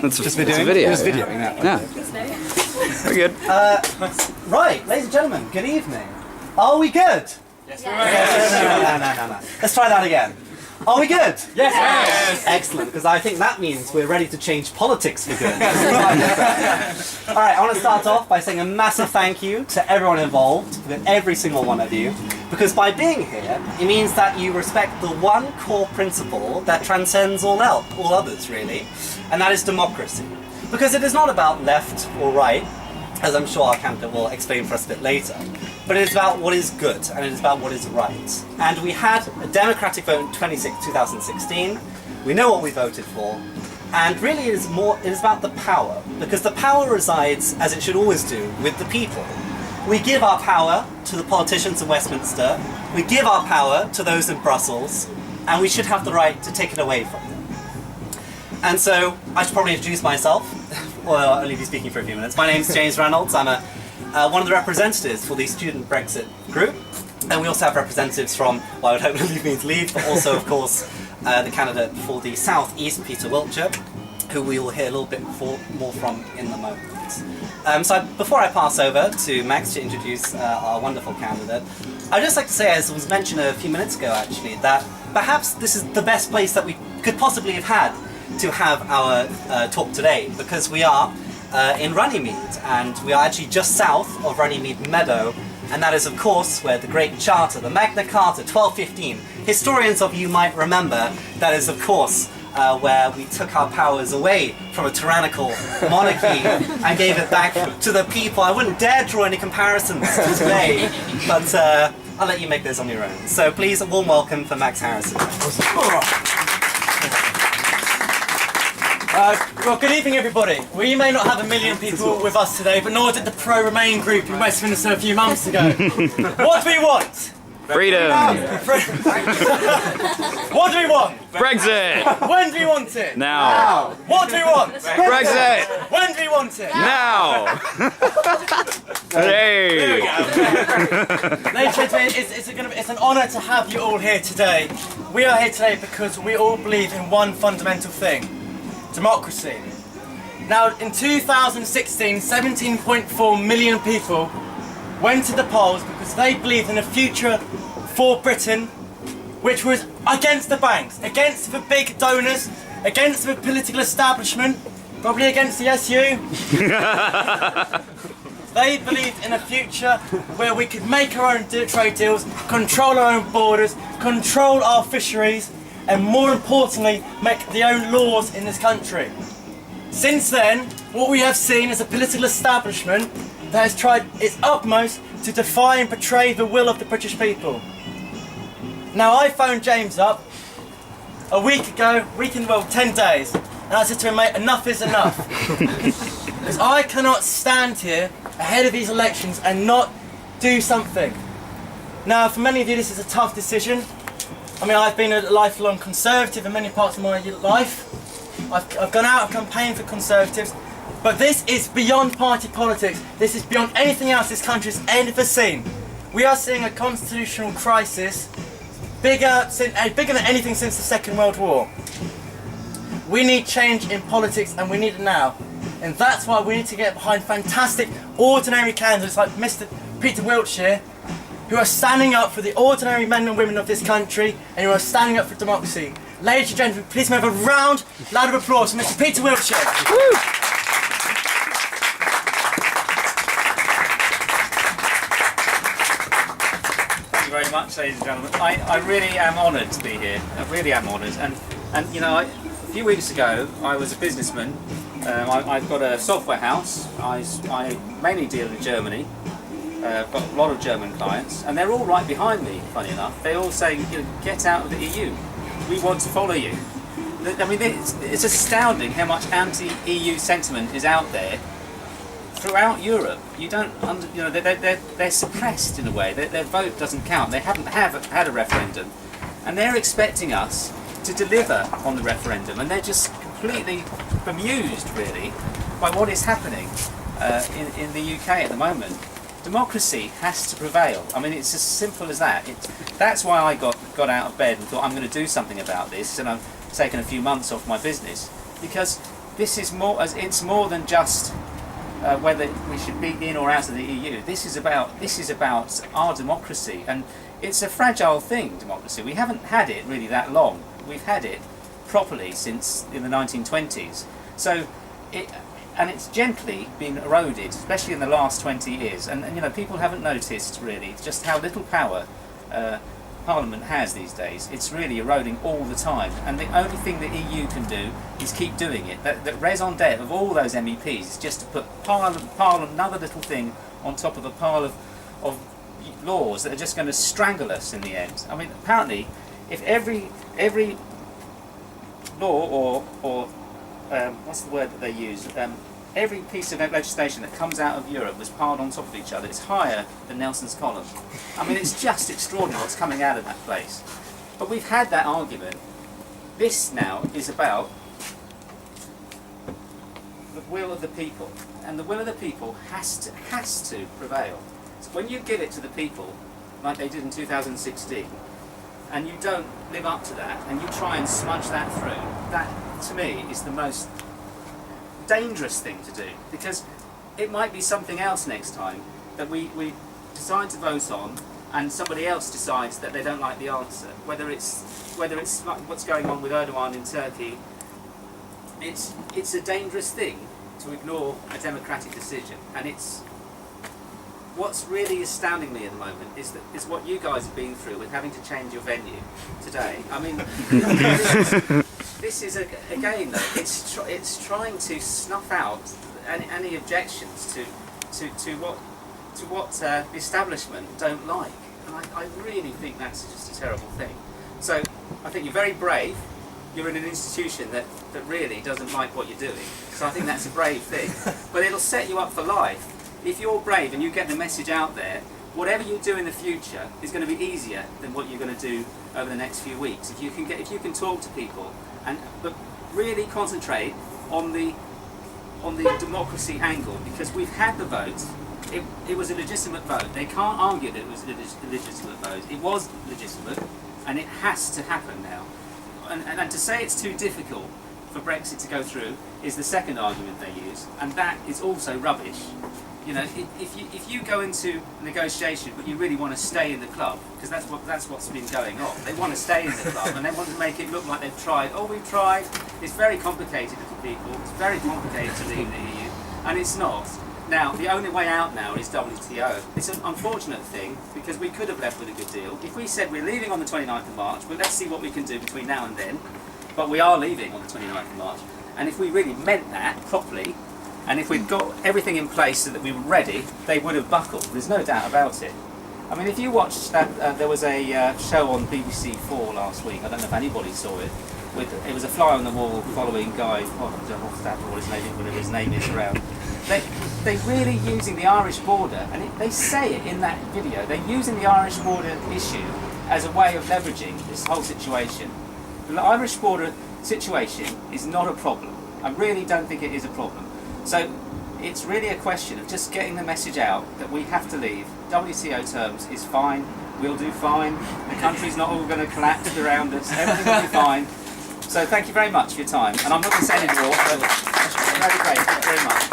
That's just videoing? It's a video. Just videoing, yeah. We're good. Right, ladies and gentlemen, good evening. Are we good? Yes. No. Let's try that again. Are we good? Yes. Excellent, because I think that means we're ready to change politics for good. Alright, I want to start off by saying a massive thank you to everyone involved, with every single one of you, because by being here, it means that you respect the one core principle that transcends all others, really, and that is democracy. Because it is not about left or right, as I'm sure our candidate will explain for us a bit later, but it is about what is good and it is about what is right. And we had a democratic vote in 2016. We know what we voted for, and really it is about the power, because the power resides, as it should always do, with the people. We give our power to the politicians in Westminster, we give our power to those in Brussels, and we should have the right to take it away from them. And so, I should probably introduce myself, or I'll only be speaking for a few minutes. My name is James Reynolds. I'm one of the representatives for the Student Brexit group, and we also have representatives from, well, I would hope leave means leave, but also, of course, the candidate for the South East, Peter Wiltshire, who we will hear a little bit more from in the moment. So before I pass over to Max to introduce our wonderful candidate, I'd just like to say, as was mentioned a few minutes ago actually, that perhaps this is the best place that we could possibly have had to have our talk today, because we are in Runnymede, and we are actually just south of Runnymede Meadow, and that is of course where the Great Charter, the Magna Carta 1215, historians of you might remember, that is of course where we took our powers away from a tyrannical monarchy and gave it back to the people. I wouldn't dare draw any comparisons to today, but I'll let you make those on your own. So please, a warm welcome for Max Harrison. Well, good evening, everybody. We may not have 1 million people with us today, but nor did the pro-Remain group in Westminster a few months ago. What do we want? Freedom! What do we want? Brexit! When do we want it? Now! What do we want? Brexit! When do we want it? Now! Hey! There we go. Ladies and gentlemen, it's an honour to have you all here today. We are here today because we all believe in one fundamental thing: democracy. Now, in 2016, 17.4 million people went to the polls because they believed in a future for Britain which was against the banks, against the big donors, against the political establishment, probably against the SU. They believed in a future where we could make our own trade deals, control our own borders, control our fisheries, and more importantly, make the own laws in this country. Since then, what we have seen is a political establishment that has tried its utmost to defy and betray the will of the British people. Now, I phoned James up a week ago, 10 days, and I said to him, mate, enough is enough. Because I cannot stand here ahead of these elections and not do something. Now, for many of you, this is a tough decision. I mean, I've been a lifelong Conservative in many parts of my life. I've gone out and campaigned for Conservatives, but this is beyond party politics. This is beyond anything else this country has ever seen. We are seeing a constitutional crisis bigger than anything since the Second World War. We need change in politics, and we need it now. And that's why we need to get behind fantastic, ordinary candidates like Mr. Peter Wiltshire, who are standing up for the ordinary men and women of this country, and who are standing up for democracy. Ladies and gentlemen, please have a round of applause for Mr. Peter Wiltshire. Woo! Thank you very much, ladies and gentlemen. I really am honoured to be here. I really am honoured. And you know, a few weeks ago, I was a businessman. I've got a software house. I mainly deal in Germany. I've got a lot of German clients, and they're all right behind me, funny enough. They all say, you know, get out of the EU. We want to follow you. I mean, it's astounding how much anti-EU sentiment is out there throughout Europe. You don't, you know, they're suppressed in a way. Their vote doesn't count. They haven't had a referendum, and they're expecting us to deliver on the referendum, and they're just completely bemused, really, by what is happening in the UK at the moment. Democracy has to prevail. I mean, it's as simple as that. That's why I got out of bed and thought I'm going to do something about this, and I've taken a few months off my business, because this is more, as it's more than just whether we should be in or out of the EU. This is about our democracy, and it's a fragile thing, democracy. We haven't had it really that long. We've had it properly since in the 1920s. So it's gently been eroded, especially in the last 20 years. And you know, people haven't noticed really just how little power Parliament has these days. It's really eroding all the time. And the only thing the EU can do is keep doing it. The raison d'etre of all those MEPs is just to put pile another little thing on top of a pile of laws that are just going to strangle us in the end. I mean, apparently, if every law or what's the word that they use? Every piece of legislation that comes out of Europe was piled on top of each other. It's higher than Nelson's column. I mean, it's just extraordinary what's coming out of that place. But we've had that argument. This now is about the will of the people, and the will of the people has to prevail. So when you give it to the people, like they did in 2016, and you don't live up to that, and you try and smudge that through, that to me is the most dangerous thing to do, because it might be something else next time that we decide to vote on, and somebody else decides that they don't like the answer. Whether it's like what's going on with Erdogan in Turkey, it's a dangerous thing to ignore a democratic decision, and it's what's really astounding me at the moment is what you guys have been through with having to change your venue today. I mean, this is again though, it's trying to snuff out any objections to what the establishment don't like, and I really think that's just a terrible thing. So I think you're very brave. You're in an institution that really doesn't like what you're doing. So I think that's a brave thing, but it'll set you up for life. If you're brave and you get the message out there, whatever you do in the future is going to be easier than what you're going to do over the next few weeks. If you can talk to people but really concentrate on the democracy angle, because we've had the vote. It was a legitimate vote. They can't argue that it was a legitimate vote. It was legitimate, and it has to happen now. And to say it's too difficult for Brexit to go through is the second argument they use, and that is also rubbish. You know, if you go into a negotiation but you really want to stay in the club, because that's what's been going on. They want to stay in the club and they want to make it look like they've tried. Oh, we've tried. It's very complicated for people. It's very complicated to leave the EU, and it's not. Now, the only way out now is WTO. It's an unfortunate thing because we could have left with a good deal. If we said we're leaving on the 29th of March, well, let's see what we can do between now and then. But we are leaving on the 29th of March. And if we really meant that properly, and if we'd got everything in place so that we were ready, they would have buckled. There's no doubt about it. I mean, if you watched that, there was a show on BBC 4 last week. I don't know if anybody saw it. It was a fly on the wall following Guy, whatever his name is around. They're really using the Irish border, and they say it in that video. They're using the Irish border issue as a way of leveraging this whole situation. The Irish border situation is not a problem. I really don't think it is a problem. So it's really a question of just getting the message out that we have to leave. WTO terms is fine. We'll do fine. The country's not all going to collapse around us. Everything will be fine. So thank you very much for your time. And I'm not going to say any more, but very great. Thank you very much.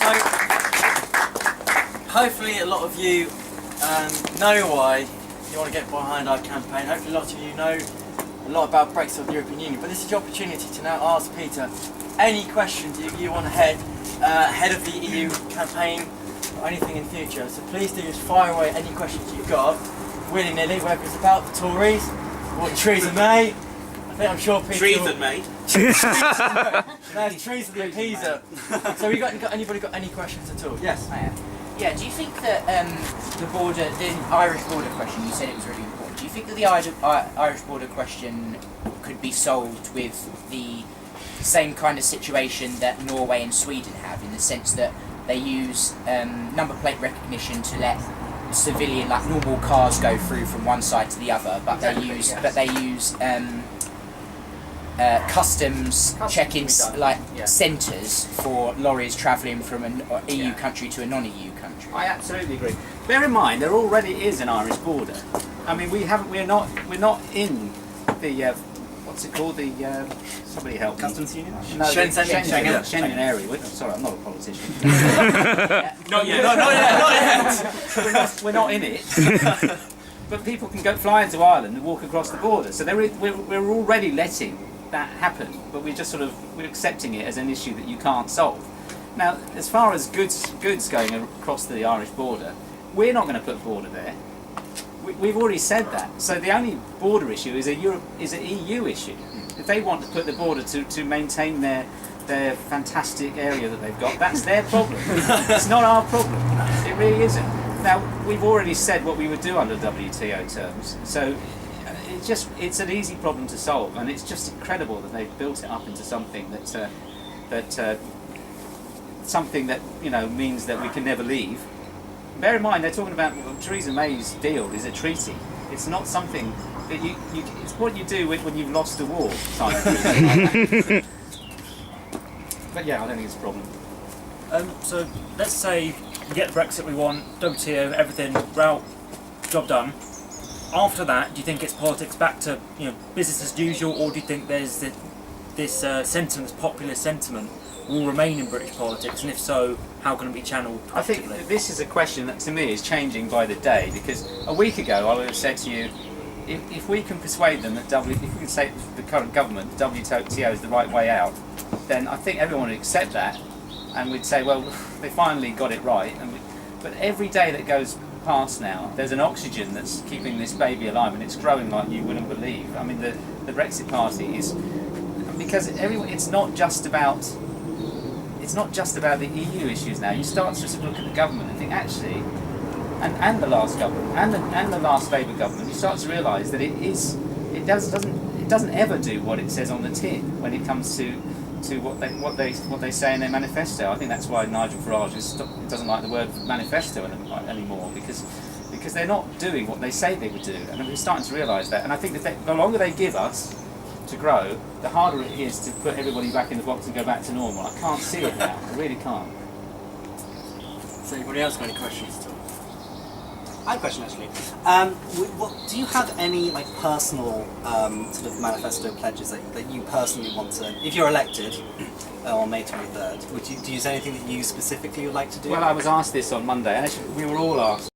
So, hopefully a lot of you know why you want to get behind our campaign. Hopefully a lot of you know a lot about Brexit of the European Union. But this is your opportunity to now ask Peter any questions you want ahead of the EU campaign or anything in future. So please do just fire away any questions you've got, willy-nilly, whether it's about the Tories or Theresa May. I'm sure Peter Treason, mate. No, treason the appeaser. So anybody got any questions at all? Yes. Yeah, do you think that the Irish border question, you said it was really important, do you think that the Irish border question could be solved with the same kind of situation that Norway and Sweden have, in the sense that they use number plate recognition to let civilian, like normal cars, go through from one side to the other, but they use customs check-in centres for lorries travelling from an EU country to a non-EU country? I absolutely agree. Bear in mind, there already is an Irish border. I mean, we're not in the what's it called? The somebody help me. Customs Union? No, Schengen. Schengen area. Sorry, I'm not a politician. Not yet. Not yet. We're not in it. But people can go fly into Ireland and walk across the border. So we're already letting that happen, but we're accepting it as an issue that you can't solve. Now, as far as goods going across the Irish border, we're not going to put a border there. We've already said that. So the only border issue is an EU issue. If they want to put the border to maintain their fantastic area that they've got, that's their problem. It's not our problem. It really isn't. Now, we've already said what we would do under WTO terms, so it's an easy problem to solve, and it's just incredible that they've built it up into something something that means that we can never leave. Bear in mind, they're talking about Theresa May's deal is a treaty. It's not something that it's what you do when you've lost a war. But yeah, I don't think it's a problem. So let's say we get the Brexit we want, WTO, everything, route, job done. After that, do you think it's politics back to business as usual, or do you think there's this sentiment, this popular sentiment, will remain in British politics, and if so, how can it be channeled? I think this is a question that to me is changing by the day, because a week ago I would have said to you, if we can persuade them that if we can say to the current government the WTO is the right way out, then I think everyone would accept that, and we'd say, well, they finally got it right. But every day that goes past now, there's an oxygen that's keeping this baby alive, and it's growing like you wouldn't believe. I mean, the Brexit Party is, because it's not just about the EU issues now. You start to look at the government and think, actually, and the last government and the last Labour government, you start to realise that it doesn't ever do what it says on the tin when it comes to what they say in their manifesto. I think that's why Nigel Farage doesn't like the word manifesto anymore, because they're not doing what they say they would do, and we're starting to realise that. And I think that the longer they give us to grow, the harder it is to put everybody back in the box and go back to normal. I can't see it now. I really can't. So anybody else got any questions? I have a question actually. Do you have any personal sort of manifesto pledges that you personally want to, if you're elected on May 23rd, do you say anything that you specifically would like to do? Well, I was asked this on Monday, and actually we were all asked